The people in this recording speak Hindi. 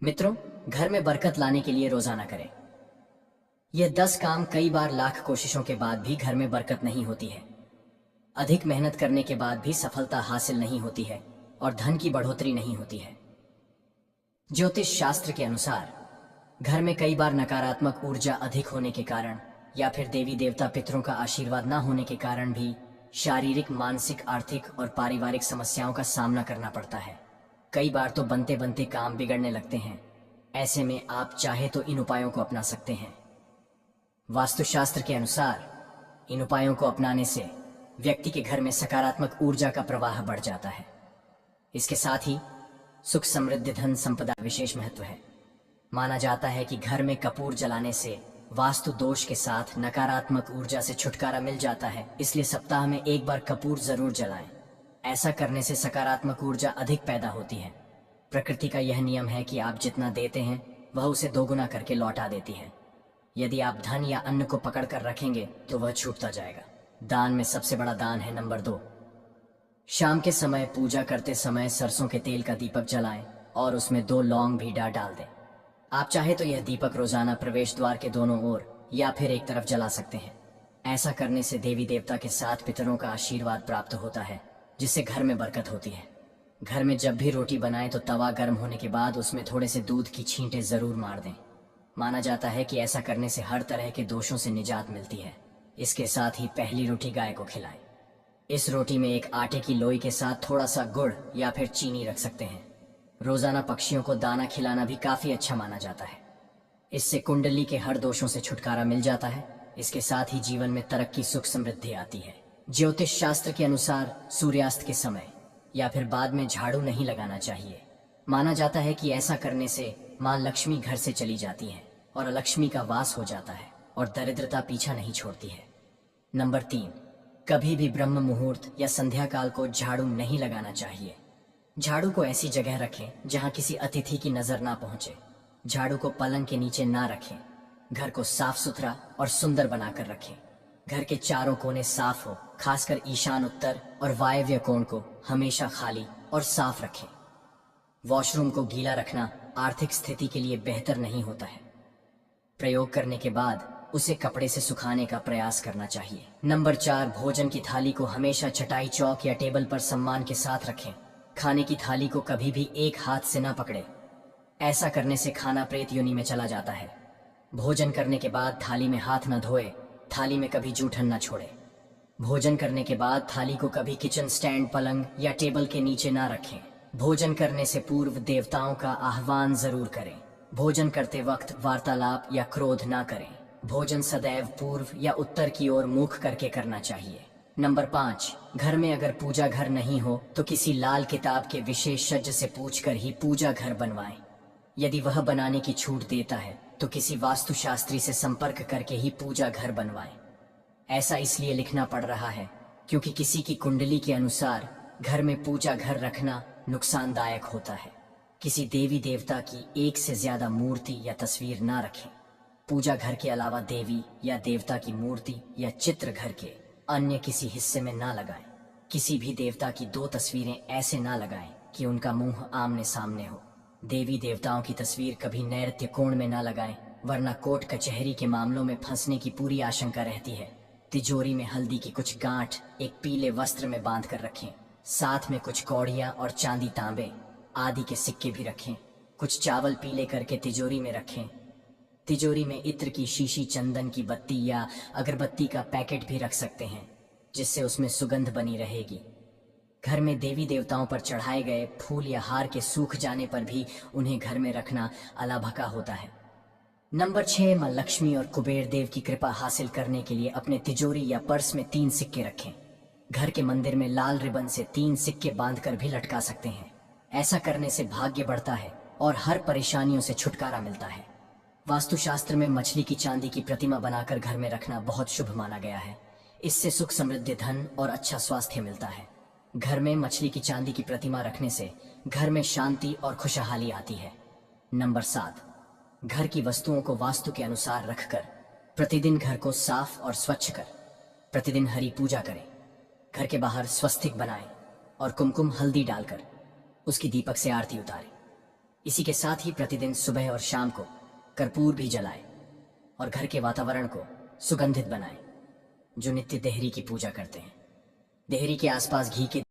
मित्रों, घर में बरकत लाने के लिए रोजाना करें। यह 10 काम कई बार लाख कोशिशों के बाद भी घर में बरकत नहीं होती है। अधिक मेहनत करने के बाद भी सफलता हासिल नहीं होती है और धन की बढ़ोतरी नहीं होती है। ज्योतिष शास्त्र के अनुसार घर में कई बार नकारात्मक ऊर्जा अधिक होने के कारण या फिर देवी देवता पितरों का आशीर्वाद न होने के कारण भी शारीरिक, मानसिक, आर्थिक और पारिवारिक समस्याओं का सामना करना पड़ता है। कई बार तो बनते बनते काम बिगड़ने लगते हैं। ऐसे में आप चाहे तो इन उपायों को अपना सकते हैं। वास्तुशास्त्र के अनुसार इन उपायों को अपनाने से व्यक्ति के घर में सकारात्मक ऊर्जा का प्रवाह बढ़ जाता है। इसके साथ ही सुख, समृद्धि, धन संपदा विशेष महत्व है। माना जाता है कि घर में कपूर जलाने से वास्तु दोष के साथ नकारात्मक ऊर्जा से छुटकारा मिल जाता है, इसलिए सप्ताह में एक बार कपूर जरूर जलाएं। ऐसा करने से सकारात्मक ऊर्जा अधिक पैदा होती है। प्रकृति का यह नियम है कि आप जितना देते हैं वह उसे दोगुना करके लौटा देती है। यदि आप धन या अन्न को पकड़ कर रखेंगे तो वह छूटता जाएगा। दान में सबसे बड़ा दान है नंबर 2। शाम के समय पूजा करते समय सरसों के तेल का दीपक जलाएं और उसमें 2 लौंग भी डाल दें। आप चाहे तो यह दीपक रोजाना प्रवेश द्वार के दोनों ओर या फिर एक तरफ जला सकते हैं। ऐसा करने से देवी देवता के साथ पितरों का आशीर्वाद प्राप्त होता है, जिससे घर में बरकत होती है। घर में जब भी रोटी बनाएं तो तवा गर्म होने के बाद उसमें थोड़े से दूध की छींटे जरूर मार दें। माना जाता है कि ऐसा करने से हर तरह के दोषों से निजात मिलती है। इसके साथ ही पहली रोटी गाय को खिलाएं। इस रोटी में एक आटे की लोई के साथ थोड़ा सा गुड़ या फिर चीनी रख सकते हैं। रोजाना पक्षियों को दाना खिलाना भी काफी अच्छा माना जाता है। इससे कुंडली के हर दोषों से छुटकारा मिल जाता है। इसके साथ ही जीवन में तरक्की, सुख, समृद्धि आती है। ज्योतिष शास्त्र के अनुसार सूर्यास्त के समय या फिर बाद में झाड़ू नहीं लगाना चाहिए। माना जाता है कि ऐसा करने से मां लक्ष्मी घर से चली जाती है और अलक्ष्मी का वास हो जाता है और दरिद्रता पीछा नहीं छोड़ती है। नंबर 3, कभी भी ब्रह्म मुहूर्त या संध्या काल को झाड़ू नहीं लगाना चाहिए। झाड़ू को ऐसी जगह रखें जहां किसी अतिथि की नजर ना पहुंचे। झाड़ू को पलंग के नीचे ना रखें। घर को साफ सुथरा और सुंदर बनाकर रखें। घर के चारों कोने साफ हो, खासकर ईशान, उत्तर और वायव्य कोण को हमेशा खाली और साफ रखें। वॉशरूम को गीला रखना आर्थिक स्थिति के लिए बेहतर नहीं होता है। प्रयोग करने के बाद उसे कपड़े से सुखाने का प्रयास करना चाहिए। नंबर 4, भोजन की थाली को हमेशा चटाई, चौक या टेबल पर सम्मान के साथ रखें। खाने की थाली को कभी भी एक हाथ से ना पकड़े। ऐसा करने से खाना प्रेत योनि में चला जाता है। भोजन करने के बाद थाली में हाथ न धोए। थाली में कभी जूठन न छोड़े। भोजन करने के बाद थाली को कभी किचन स्टैंड, पलंग या टेबल के नीचे ना रखें। भोजन करने से पूर्व देवताओं का आह्वान जरूर करें। भोजन करते वक्त वार्तालाप या क्रोध ना करें। भोजन सदैव पूर्व या उत्तर की ओर मुख करके करना चाहिए। नंबर 5, घर में अगर पूजा घर नहीं हो तो किसी लाल किताब के विशेषज्ञ से पूछकर ही पूजा घर बनवाएं। यदि वह बनाने की छूट देता है तो किसी वास्तुशास्त्री से संपर्क करके ही पूजा घर बनवाएं। ऐसा इसलिए लिखना पड़ रहा है क्योंकि किसी की कुंडली के अनुसार घर में पूजा घर रखना नुकसानदायक होता है। किसी देवी देवता की एक से ज्यादा मूर्ति या तस्वीर ना रखें। पूजा घर के अलावा देवी या देवता की मूर्ति या चित्र घर के अन्य किसी हिस्से में ना लगाएं। किसी भी देवता की 2 तस्वीरें ऐसे ना लगाएं कि उनका मुंह आमने सामने हो। देवी देवताओं की तस्वीर कभी नैऋत्य कोण में ना लगाएं, वरना कोर्ट कचहरी के मामलों में फंसने की पूरी आशंका रहती है। तिजोरी में हल्दी की कुछ गांठ एक पीले वस्त्र में बांध कर रखें। साथ में कुछ कौड़ियां और चांदी, तांबे आदि के सिक्के भी रखें। कुछ चावल पीले करके तिजोरी में रखें। तिजोरी में इत्र की शीशी, चंदन की बत्ती या अगरबत्ती का पैकेट भी रख सकते हैं, जिससे उसमें सुगंध बनी रहेगी। घर में देवी देवताओं पर चढ़ाए गए फूल या हार के सूख जाने पर भी उन्हें घर में रखना अलाभका होता है। नंबर 6, मां लक्ष्मी और कुबेर देव की कृपा हासिल करने के लिए अपने तिजोरी या पर्स में 3 सिक्के रखें। घर के मंदिर में लाल रिबन से 3 सिक्के बांधकर भी लटका सकते हैं। ऐसा करने से भाग्य बढ़ता है और हर परेशानियों से छुटकारा मिलता है। वास्तुशास्त्र में मछली की चांदी की प्रतिमा बनाकर घर में रखना बहुत शुभ माना गया है। इससे सुख, समृद्धि, धन और अच्छा स्वास्थ्य मिलता है। घर में मछली की चांदी की प्रतिमा रखने से घर में शांति और खुशहाली आती है। नंबर 7, घर की वस्तुओं को वास्तु के अनुसार रखकर प्रतिदिन घर को साफ और स्वच्छ कर प्रतिदिन हरी पूजा करें। घर के बाहर स्वस्तिक बनाएं और कुमकुम, हल्दी डालकर उसकी दीपक से आरती उतारें। इसी के साथ ही प्रतिदिन सुबह और शाम को कर्पूर भी जलाए और घर के वातावरण को सुगंधित बनाए। जो नित्य देहरी की पूजा करते हैं, देहरी के आसपास घी के